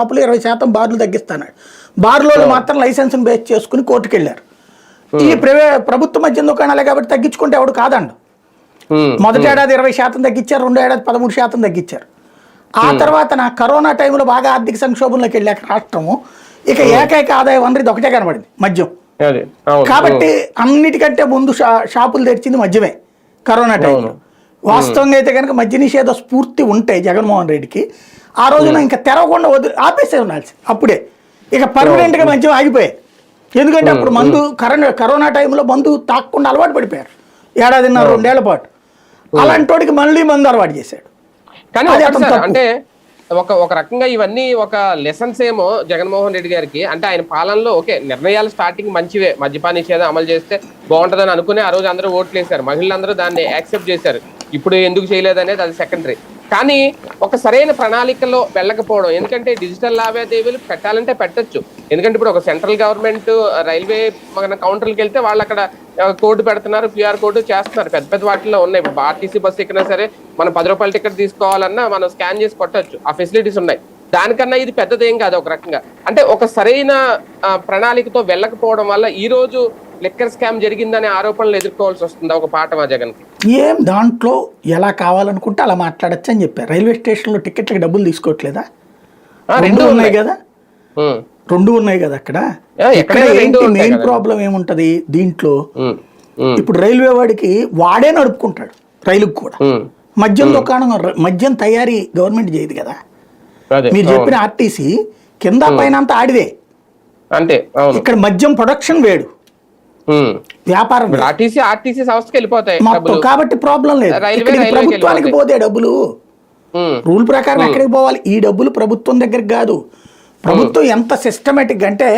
షాపులు 20% బార్లు తగ్గిస్తాడు. బార్లో మాత్రం లైసెన్స్ బేస్ చేసుకుని కోర్టుకు వెళ్ళారు. ఈ ప్రభుత్వ మద్యం దుకాణాలే కాబట్టి తగ్గించుకుంటే ఎవడు కాదండు. మొదటి ఏడాది 20% తగ్గించారు, రెండో ఏడాది 13% తగ్గించారు. ఆ తర్వాత నా కరోనా టైంలో బాగా ఆర్థిక సంక్షోభంలోకి వెళ్ళాక రాష్ట్రము ఇక ఏకైక ఆదాయ వనరు ఇది ఒకటే కనబడింది, మద్యం. కాబట్టి అన్నిటికంటే ముందు షాపులు తెరిచింది మద్యమే కరోనా టైంలో. వాస్తవంగా అయితే కనుక మద్య నిషేధ స్ఫూర్తి ఉంటే జగన్మోహన్ రెడ్డికి ఆ రోజున ఇంకా తెరవకుండా ఆపేసే ఉండాల్సి అప్పుడే. ఇక పర్మనెంట్గా మద్యం ఆగిపోయాయి. ఎందుకంటే అప్పుడు మందు కరోనా టైంలో మందు తాకుండా అలవాటు పడిపోయారు 1.5-2 ఏళ్ల పాటు. అలాంటి వాడికి మళ్ళీ మందు అలవాటు చేశాడు. కానీ అంటే ఒక రకంగా ఇవన్నీ ఒక లెసన్స్ ఏమో జగన్మోహన్ రెడ్డి గారికి. అంటే ఆయన పాలనలో ఓకే నిర్ణయాలు స్టార్టింగ్ మంచివే, మద్యపాన నిషేధం అమలు చేస్తే బాగుంటుందని అనుకుని ఆ రోజు అందరూ ఓట్లు వేశారు, మహిళలందరూ దాన్ని యాక్సెప్ట్ చేశారు. ఇప్పుడు ఎందుకు చేయలేదు అనేది అది సెకండరీ. కానీ ఒక సరైన ప్రణాళికలో వెళ్ళకపోవడం, ఎందుకంటే డిజిటల్ లావాదేవీలు పెట్టాలంటే పెట్టచ్చు. ఎందుకంటే ఇప్పుడు ఒక సెంట్రల్ గవర్నమెంట్ రైల్వే మన కౌంటర్కి వెళ్తే వాళ్ళు అక్కడ కోడ్ పెడుతున్నారు, క్యూఆర్ కోడ్ చేస్తున్నారు, పెద్ద పెద్ద వాటిల్లో ఉన్నాయి. ఇప్పుడు ఆర్టీసీ బస్సు ఎక్కినా సరే మనం 10 రూపాయల టికెట్ తీసుకోవాలన్నా మనం స్కాన్ చేసి కొట్టచ్చు, ఆ ఫెసిలిటీస్ ఉన్నాయి. దానికన్నా ఇది పెద్దదేం కాదు ఒక రకంగా. అంటే ఒక సరైన ప్రణాళికతో వెళ్ళకపోవడం వల్ల ఈ రోజు లిక్కర్ స్కామ్ జరిగిందనే ఆరోపణలు ఎదుర్కోవాల్సి వస్తుంది ఒక పాఠమా జగన్? ఏం దాంట్లో ఎలా కావాలనుకుంటే అలా మాట్లాడచ్చు అని చెప్పారు. రైల్వే స్టేషన్లో టికెట్లకి డబ్బులు తీసుకోవట్లేదా? రెండు ఉన్నాయి కదా, రెండు ఉన్నాయి కదా అక్కడ. మెయిన్ ప్రాబ్లం ఏముంటది దీంట్లో? ఇప్పుడు రైల్వే వాడికి వాడే నడుపుకుంటాడు, రైలుకు కూడా. మద్యం దుకాణం, మద్యం తయారీ గవర్నమెంట్ చేయదు కదా. మీరు చెప్పిన ఆర్టీసీ కింద పైన అంతా ఆడిదే. అంటే ఇక్కడ మద్యం ప్రొడక్షన్ వేడు, వ్యాపారం ఆర్టీసీ సంస్థకి వెళ్ళిపోతాయి కాబట్టి ప్రాబ్లం లేదు. ప్రభుత్వానికి పోతే డబ్బులు రూల్ ప్రకారం ఎక్కడికి పోవాలి? ఈ డబ్బులు ప్రభుత్వం దగ్గరికి కాదు. ప్రభుత్వం ఎంత సిస్టమేటిక్ అంటే